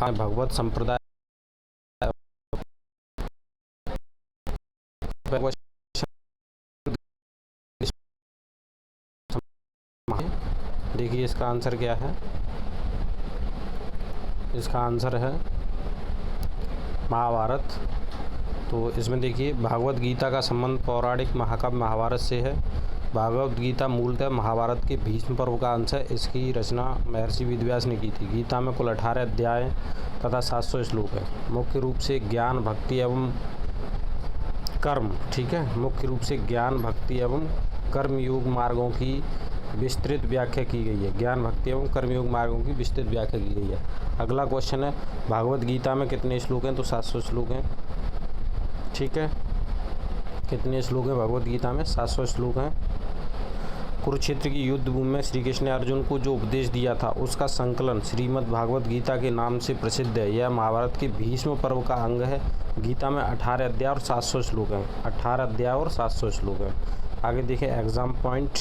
भगवत संप्रदाय देखिए इसका आंसर क्या है। इसका आंसर है महाभारत। तो इसमें देखिए भागवत गीता का संबंध पौराणिक महाकाव्य महाभारत से है। भागवत गीता मूलतः महाभारत के भीष्म पर्व का अंश है। इसकी रचना महर्षि वेदव्यास ने की थी। गीता में कुल 18 अध्याय तथा 700 श्लोक है। मुख्य रूप से ज्ञान भक्ति एवं कर्म, ठीक है, मुख्य रूप से ज्ञान भक्ति एवं कर्म योग मार्गों की विस्तृत व्याख्या की गई है। ज्ञान भक्ति एवं कर्मयोग मार्गों की विस्तृत व्याख्या की गई है। अगला क्वेश्चन है भागवत गीता में कितने श्लोक हैं? तो 700 श्लोक हैं, ठीक है। कितने श्लोक हैं भगवत गीता में? 700 श्लोक हैं। कुरुक्षेत्र की युद्ध भूमि में श्री कृष्ण ने अर्जुन को जो उपदेश दिया था उसका संकलन श्रीमद् भागवत गीता के नाम से प्रसिद्ध है। यह महाभारत के भीष्म पर्व का अंग है। गीता में 18 अध्याय और 700 श्लोक हैं। 18 अध्याय और 700 श्लोक हैं। आगे देखिए एग्जाम पॉइंट।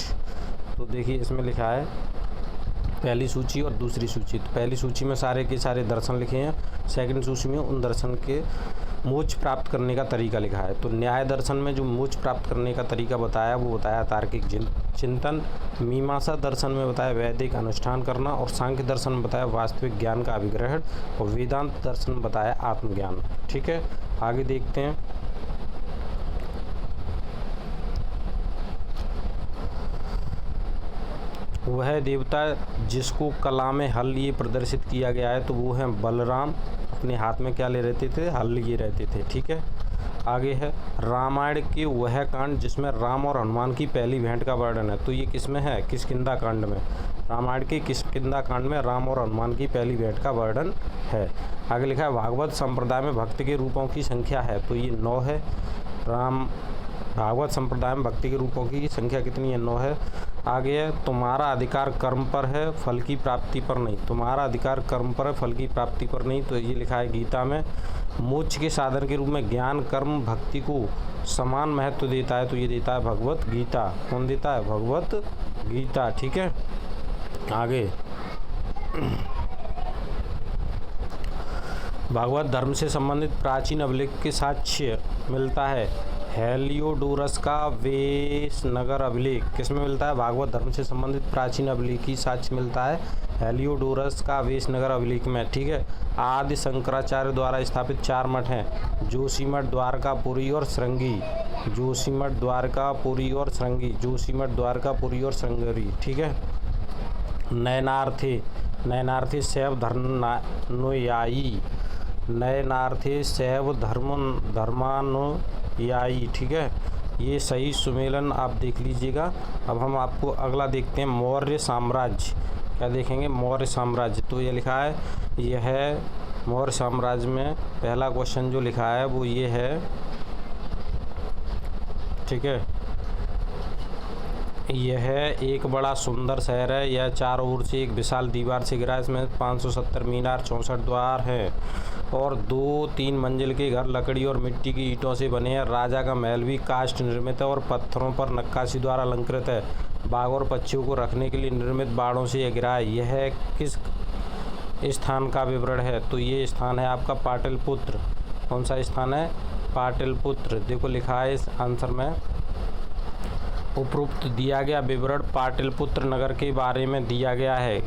तो देखिए इसमें लिखा है पहली सूची और दूसरी सूची। तो पहली सूची में सारे के सारे दर्शन लिखे हैं। सेकंड सूची में उन दर्शन के मोक्ष प्राप्त करने का तरीका लिखा है। तो न्याय दर्शन में जो मोक्ष प्राप्त करने का तरीका बताया वो बताया तार्किक चिंतन। मीमांसा दर्शन में बताया वैदिक अनुष्ठान करना। और सांख्य दर्शन में बताया वास्तविक ज्ञान का अभिग्रहण। और वेदांत दर्शन में बताया आत्मज्ञान, ठीक है। आगे देखते हैं। वह देवता जिसको कला में हल लिए प्रदर्शित किया गया है तो वो है बलराम। अपने हाथ में क्या ले रहते थे? हल लिए रहते थे, ठीक है। आगे है रामायण के वह कांड जिसमें राम और हनुमान की पहली भेंट का वर्णन है। तो ये किस में है? किष्किंधा कांड में। रामायण के किष्किंधा कांड में राम और हनुमान की पहली भेंट का वर्णन है। आगे लिखा है भागवत संप्रदाय में भक्ति के रूपों की संख्या है। तो ये 9 है। भागवत संप्रदाय में भक्ति के रूपों की संख्या कितनी है? 9 है। आगे है तुम्हारा अधिकार कर्म पर है फल की प्राप्ति पर नहीं। तुम्हारा अधिकार कर्म पर है फल की प्राप्ति पर नहीं। तो ये लिखा है गीता में। मोक्ष के साधन के रूप में ज्ञान कर्म भक्ति को समान महत्व देता है। तो ये देता है भगवत गीता। कौन देता है? भगवत गीता, ठीक है। आगे भागवत धर्म से संबंधित प्राचीन अभिलेख के साक्ष्य मिलता है। हेलियोडोरस का वेशनगर अभिलेख किसमें मिलता है? भागवत धर्म से संबंधित प्राचीन अभिलेखी साक्ष्य मिलता है हेलियोडोरस का वेशनगर अभिलेख में, ठीक है। आदि शंकराचार्य द्वारा स्थापित 4 मठ हैं। जोशीमठ, द्वारकापुरी और श्रृंगी। जोशीमठ, द्वारकापुरी और श्रृंगी। जोशीमठ, द्वारकापुरी और श्रृंगेरी, ठीक है। नयनार्थे, नयनार्थे शैव धर्मानुयायी। नयनार्थे शैव धर्मानुयायी, ठीक है। ये सही सुमेलन आप देख लीजिएगा। अब हम आपको अगला देखते हैं मौर्य साम्राज्य। क्या देखेंगे? मौर्य साम्राज्य। तो ये लिखा है, यह है मौर्य साम्राज्य में पहला क्वेश्चन जो लिखा है वो ये है, ठीक है। यह एक बड़ा सुंदर शहर है। यह चारों ओर से एक विशाल दीवार से घिरा है। इसमें 570 मीनार, 64 द्वार हैं और 2-3 मंजिल के घर लकड़ी और मिट्टी की ईंटों से बने हैं। राजा का महल भी काष्ठ निर्मित है और पत्थरों पर नक्काशी द्वारा अलंकृत है। बाघ और पक्षियों को रखने के लिए निर्मित बाड़ों से यह घिरा है। यह किस स्थान का विवरण है? तो ये स्थान है आपका पाटलिपुत्र। कौन सा स्थान है? पाटलिपुत्र। देखो लिखा है इस आंसर में, उपरोक्त दिया गया विवरण पाटलिपुत्र नगर के बारे में दिया गया है।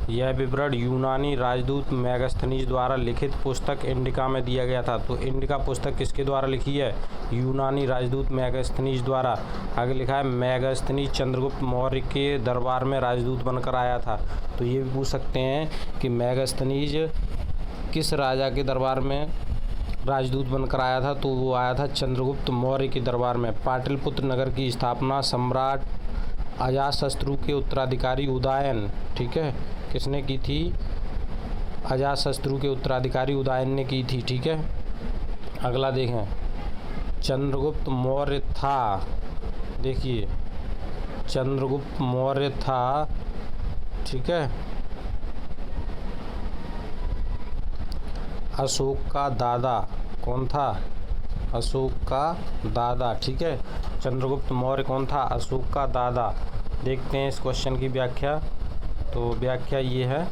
यह विवरण यूनानी राजदूत मेगास्थनीज द्वारा लिखित पुस्तक इंडिका में दिया गया था। तो इंडिका पुस्तक किसके द्वारा लिखी है? यूनानी राजदूत मेगास्थनीज द्वारा। आगे लिखा है मेगास्थनीज चंद्रगुप्त मौर्य के दरबार में राजदूत बनकर आया था। तो ये भी पूछ सकते हैं कि मेगास्थनीज किस राजा के दरबार में राजदूत बनकर आया था? तो वो आया था चंद्रगुप्त मौर्य के दरबार में। पाटलिपुत्र नगर की स्थापना सम्राट अजातशत्रु के उत्तराधिकारी उदयन, ठीक है, किसने की थी? अजातशत्रु के उत्तराधिकारी उदयन ने की थी, ठीक है। अगला देखें, चंद्रगुप्त मौर्य था, देखिए चंद्रगुप्त मौर्य था, ठीक है, अशोक का दादा। कौन था? अशोक का दादा, ठीक है। चंद्रगुप्त मौर्य कौन था? अशोक का दादा। देखते हैं इस क्वेश्चन की व्याख्या। तो व्याख्या ये है,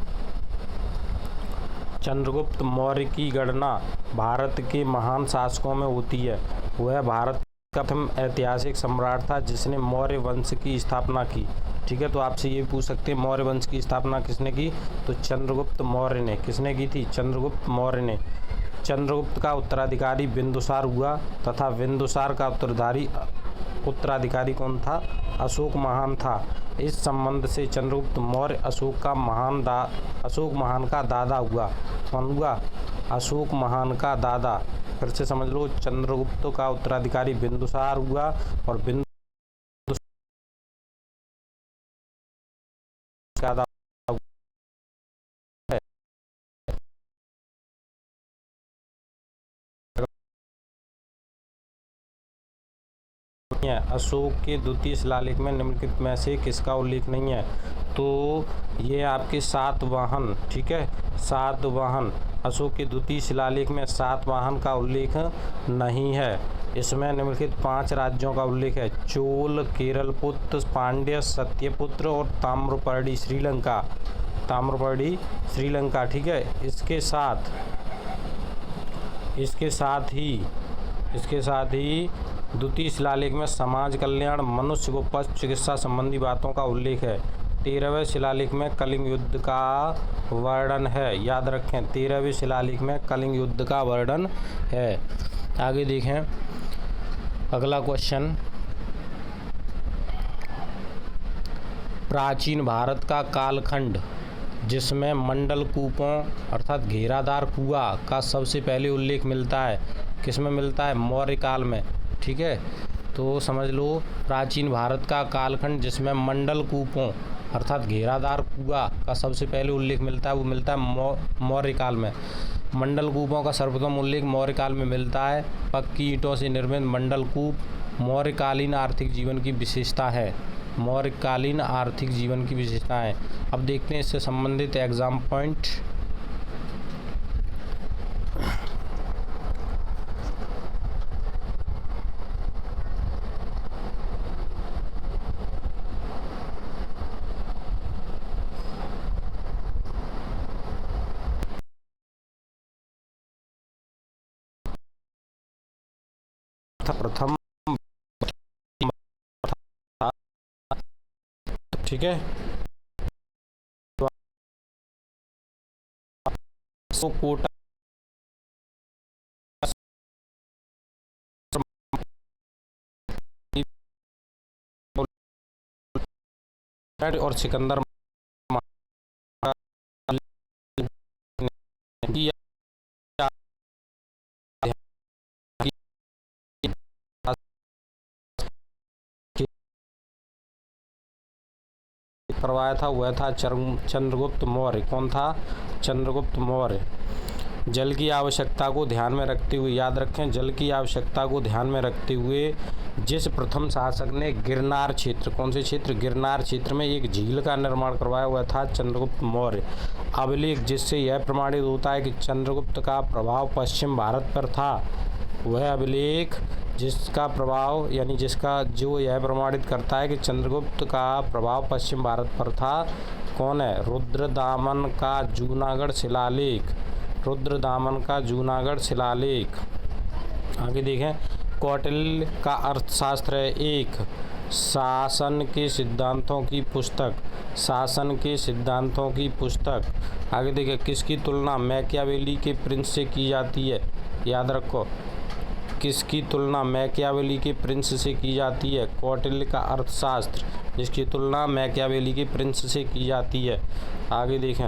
चंद्रगुप्त मौर्य की गणना भारत के महान शासकों में होती है। वह भारत का प्रथम ऐतिहासिक सम्राट था जिसने मौर्य वंश की स्थापना की। ठीक है, तो आपसे ये पूछ सकते हैं मौर्य वंश की स्थापना किसने की, तो चंद्रगुप्त मौर्य ने। किसने की थी, चंद्रगुप्त मौर्य ने। चंद्रगुप्त का उत्तराधिकारी बिंदुसार हुआ तथा बिंदुसार का उत्तराधिकारी कौन था, अशोक महान था। इस संबंध से चंद्रगुप्त मौर्य अशोक महान का दादा हुआ। कौन हुआ, अशोक महान का दादा। फिर से समझ लो, चंद्रगुप्त का उत्तराधिकारी बिंदुसार हुआ और बिंदुसार का दादा अशोक के द्वितीय शिलालेख में निम्नलिखित में से किसका उल्लेख नहीं है, तो ये आपके सातवाहन। ठीक है, सातवाहन। अशोक के द्वितीय शिलालेख में सातवाहन का उल्लेख नहीं है। इसमें निम्नलिखित 5 राज्यों का उल्लेख है, चोल, केरलपुत्र, पांड्य, सत्यपुत्र और ताम्रपर्णी श्रीलंका। ताम्रपर्णी श्रीलंका। ठीक है, इसके साथ ही द्वितीय शिलालेख में समाज कल्याण, मनुष्य व पशु चिकित्सा संबंधी बातों का उल्लेख है। 13वें शिलालेख में कलिंग युद्ध का वर्णन है। याद रखें, 13वें शिलालेख में कलिंग युद्ध का वर्णन है। आगे देखें अगला क्वेश्चन, प्राचीन भारत का कालखंड जिसमें मंडल कूपों अर्थात घेरादार कुआं का सबसे पहले उल्लेख मिलता है, किसमें मिलता है, मौर्य काल में। ठीक है, तो समझ लो प्राचीन भारत का कालखंड जिसमें मंडल कूपों अर्थात घेरादार कुआं का सबसे पहले उल्लेख मिलता है, वो मिलता है मौर्य काल में। मंडल कूपों का सर्वप्रथम उल्लेख मौर्य काल में मिलता है। पक्की ईंटों से निर्मित मंडल कूप मौर्यकालीन आर्थिक जीवन की विशेषता है। मौर्यकालीन आर्थिक जीवन की विशेषताएं। अब देखते हैं इससे संबंधित एग्जाम पॉइंट। प्रथम, ठीक है, तो कोटा और सिकंदर करवाया था, वह था चंद्रगुप्त मौर्य। कौन था, चंद्रगुप्त मौर्य। जल की आवश्यकता को ध्यान में रखते हुए, याद रखें, जल की आवश्यकता को ध्यान में रखते हुए जिस प्रथम शासक ने गिरनार क्षेत्र, कौन से क्षेत्र, गिरनार क्षेत्र में एक झील का निर्माण करवाया हुआ था चंद्रगुप्त मौर्य। अभिलेख जिससे यह प्रमाणित होता है कि चंद्रगुप्त का प्रभाव पश्चिम भारत पर था, वह अभिलेख जिसका प्रभाव यानी जिसका जो यह प्रमाणित करता है कि चंद्रगुप्त का प्रभाव पश्चिम भारत पर था, कौन है, रुद्रदामन का जूनागढ़ शिलालेख। रुद्रदामन का जूनागढ़ शिलालेख। आगे देखें, कौटिल्य का अर्थशास्त्र है एक शासन के सिद्धांतों की पुस्तक। शासन के सिद्धांतों की पुस्तक। आगे देखें, किसकी तुलना मैकियावेली के प्रिंस से की जाती है, याद रखो, किसकी तुलना मैकियावेली के प्रिंस से की जाती है, कौटिल्य का अर्थशास्त्र, जिसकी तुलना मैकियावेली के प्रिंस से की जाती है। आगे देखें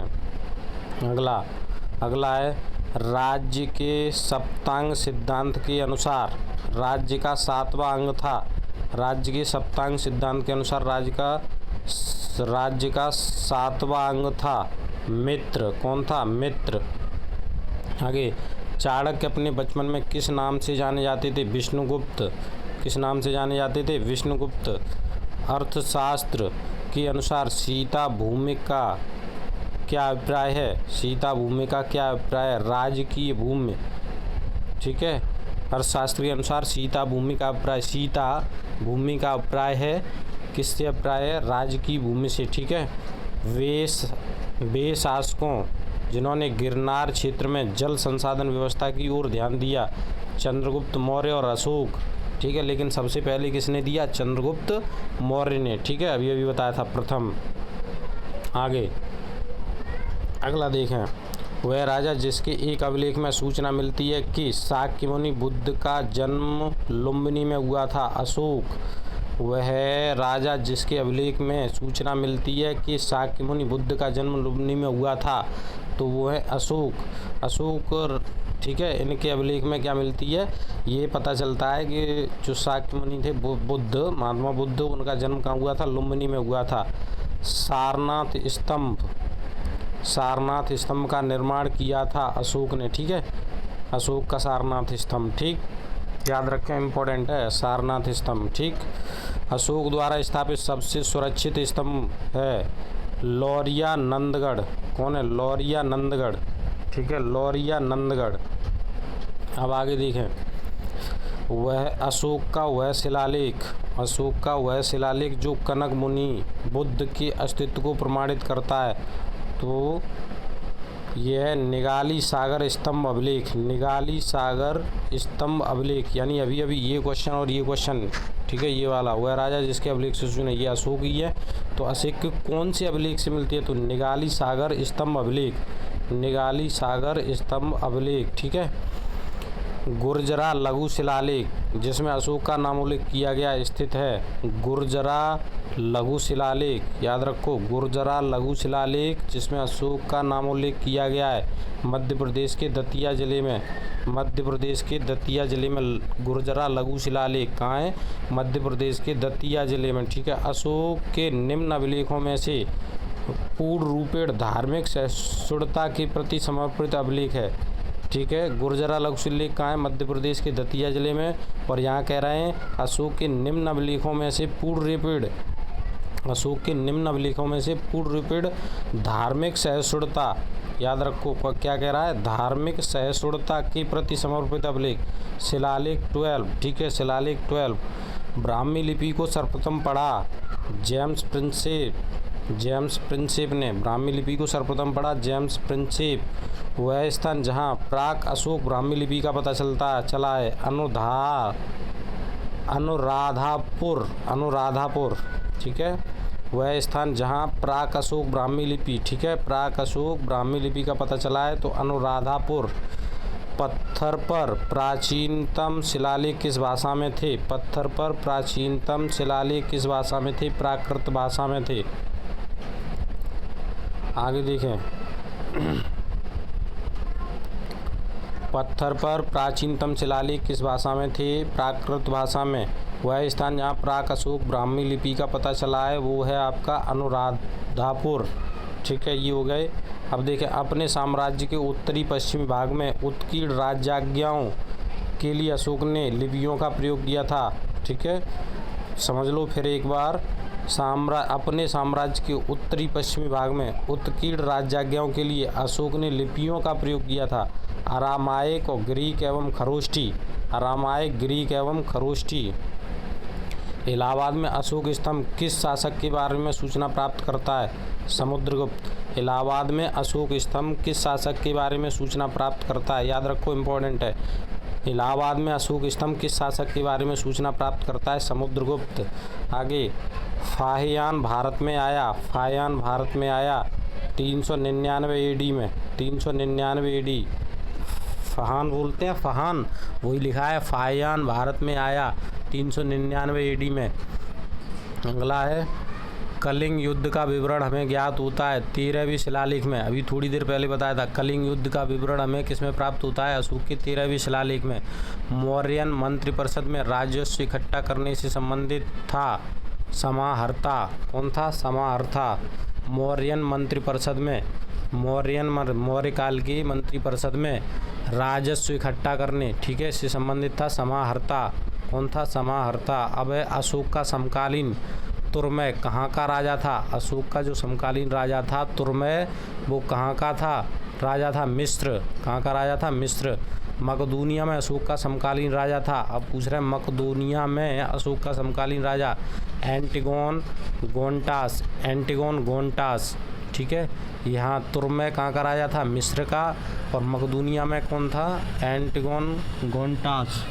अगला है राज्य के सप्तांग सिद्धांत के अनुसार राज्य का 7वां अंग था। राज्य के सप्तांग सिद्धांत के अनुसार राज्य का 7वां अंग था मित्र। कौन था, मित्र। आगे, चाणक्य अपने बचपन में किस नाम से जाने जाते थे, विष्णुगुप्त। किस नाम से जाने जाते थे, विष्णुगुप्त। अर्थशास्त्र के अनुसार सीता भूमि का क्या अभिप्राय है, सीता भूमि का क्या अभिप्राय है, राजकीय भूमि। ठीक है, अर्थशास्त्र के अनुसार सीता भूमि का अभिप्राय है किससे अभिप्राय है, राजकीय भूमि से। ठीक है, वे शासकों जिन्होंने गिरनार क्षेत्र में जल संसाधन व्यवस्था की ओर ध्यान दिया? चंद्रगुप्त मौर्य और अशोक। ठीक है, लेकिन सबसे पहले किसने दिया? चंद्रगुप्त मौर्य ने। ठीक है, अभी अभी बताया था प्रथम। आगे अगला देखें, वह राजा जिसके एक अभिलेख में सूचना मिलती है कि शाक्य मुनि बुद्ध का जन्म लुम्बिनी में हुआ था? अशोक। वह राजा जिसके अभिलेख में सूचना मिलती है कि शाक्य मुनि बुद्ध का जन्म लुम्बिनी में हुआ था, तो वो है अशोक। अशोक। ठीक है, इनके अभिलेख में क्या मिलती है? ये पता चलता है कि जो शाक्य मुनि थे बुद्ध, महात्मा बुद्ध, उनका जन्म कहाँ हुआ था? लुम्बिनी में हुआ था। सारनाथ स्तंभ। सारनाथ स्तंभ का निर्माण किया था अशोक ने। ठीक है, अशोक का सारनाथ स्तंभ। ठीक, याद रखें, इम्पोर्टेंट है सारनाथ स्तंभ। ठीक, अशोक द्वारा स्थापित सबसे सुरक्षित स्तंभ है लौरिया नंदगढ़। कौन है? लौरिया नंदगढ़। ठीक है, लौरिया नंदगढ़। अब आगे देखें, वह अशोक का वह शिलालेख, अशोक का वह शिलालेख जो कनक मुनि बुद्ध के अस्तित्व को प्रमाणित करता है, तो यह निगाली सागर स्तंभ अभिलेख। निगाली सागर स्तंभ अभिलेख, यानी अभी अभी ये क्वेश्चन और ये क्वेश्चन। ठीक है, ये वाला, वह राजा जिसके अभिलेख से सुने, ये अशोक ही है। तो अशोक कौन से अभिलेख से मिलती है? तो निगाली सागर स्तंभ अभिलेख। निगाली सागर स्तंभ अभिलेख। ठीक है, गुर्जरा लघु शिलालेख जिसमें अशोक का नामोल्लेख किया गया स्थित है। गुर्जरा लघु शिलालेख, याद रखो, गुर्जरा लघु शिलालेख जिसमें अशोक का नामोल्लेख किया गया है मध्य प्रदेश के दतिया जिले में। मध्य प्रदेश के दतिया जिले में गुर्जरा लघु शिलालेख कहाँ है? मध्य प्रदेश के दतिया जिले में। ठीक है, अशोक के निम्न अभिलेखों में से पूर्ण रूपेण धार्मिक सहिष्णुता के प्रति समर्पित अभिलेख है। ठीक है, गुर्जरा लघु शिलालेख कहाँ है? मध्य प्रदेश के दतिया जिले में। और यहाँ कह रहे हैं अशोक के निम्न अभिलेखों में से पूर्ण रूपेण, अशोक के निम्न अभिलेखों में से पूर्ण रूपेण धार्मिक सहिष्णुता, याद रखो क्या कह रहा है? धार्मिक सहिष्णुता के प्रति समर्पित अभिलेख शिलालेख 12। ठीक है, शिलालेख 12। ब्राह्मी लिपि को सर्वप्रथम पढ़ा जेम्स प्रिंसेप। जेम्स प्रिंसेप ने ब्राह्मी लिपि को सर्वप्रथम पढ़ा जेम्स प्रिंसेप। वह स्थान जहाँ प्राक अशोक ब्राह्मी लिपि का पता चला है अनुराधापुर। अनुराधापुर। ठीक है, वह स्थान जहाँ प्राक अशोक ब्राह्मी लिपि, ठीक है, प्राक अशोक ब्राह्मी लिपि का पता चला है तो अनुराधापुर। पत्थर पर प्राचीनतम शिलालेख किस भाषा में थे? पत्थर पर प्राचीनतम शिलालेख किस भाषा में थे? प्राकृत भाषा में थे। आगे देखें, पत्थर पर प्राचीनतम शिलालेख किस भाषा में थे? प्राकृत भाषा में। वह स्थान जहाँ प्राक अशोक ब्राह्मी लिपि का पता चला है वो है आपका अनुराधापुर। ठीक है, ये हो गए। अब देखें, अपने साम्राज्य के उत्तरी पश्चिमी भाग में उत्कीर्ण राज्याज्ञाओं के लिए अशोक ने लिपियों का प्रयोग किया था। ठीक है, समझ लो फिर एक बार, अपने साम्राज्य के उत्तरी पश्चिमी भाग में उत्कीर्ण राज्याज्ञाओं के लिए अशोक ने लिपियों का प्रयोग किया था। अरामाइक और ग्रीक एवं खरोष्ठी। अरामाइक, ग्रीक एवं खरोष्ठी। इलाहाबाद में अशोक स्तंभ किस शासक के बारे में सूचना प्राप्त करता है? समुद्रगुप्त। इलाहाबाद में अशोक स्तंभ किस शासक के बारे में सूचना प्राप्त करता है? याद रखो, इम्पोर्टेंट है। इलाहाबाद में अशोक स्तंभ किस शासक के बारे में सूचना प्राप्त करता है? समुद्रगुप्त। आगे, फाहियान भारत में आया। फाहियान भारत में आया 399 एडी में। 399 एडी। फहान बोलते हैं, फहान, वही लिखा है। फाहियान भारत में आया 399 एडी में। अगला है, कलिंग युद्ध का विवरण हमें ज्ञात होता है 13वीं शिलालेख में। अभी थोड़ी देर पहले बताया था, कलिंग युद्ध का विवरण हमें किसमें प्राप्त होता है? अशोक के 13वीं शिलालेख में। मौर्यन मंत्रिपरिषद में राजस्व इकट्ठा करने से संबंधित था समाहर्ता। कौन था? समाहर्ता। मौर्यन मंत्रिपरिषद में, मौर्य काल की मंत्रिपरिषद में राजस्व इकट्ठा करने, ठीक है, इससे संबंधित था समाहर्ता। कौन था? समाहर्ता। अब है अशोक का समकालीन तुर्मय कहाँ का राजा था? अशोक का जो समकालीन राजा था तुर्मय, वो कहाँ का था? राजा था मिस्र। कहाँ का राजा था? मिस्र। मकदूनिया में अशोक का समकालीन राजा था। अब पूछ रहे हैं मकदूनिया में अशोक का समकालीन राजा एंटिगोन गोंटास। एंटिगोन गोंटास। ठीक है। यहाँ तुर्क में कहाँ का राजा था? मिस्र का। और मकदूनिया में कौन था? एंटिगोन गोनटास।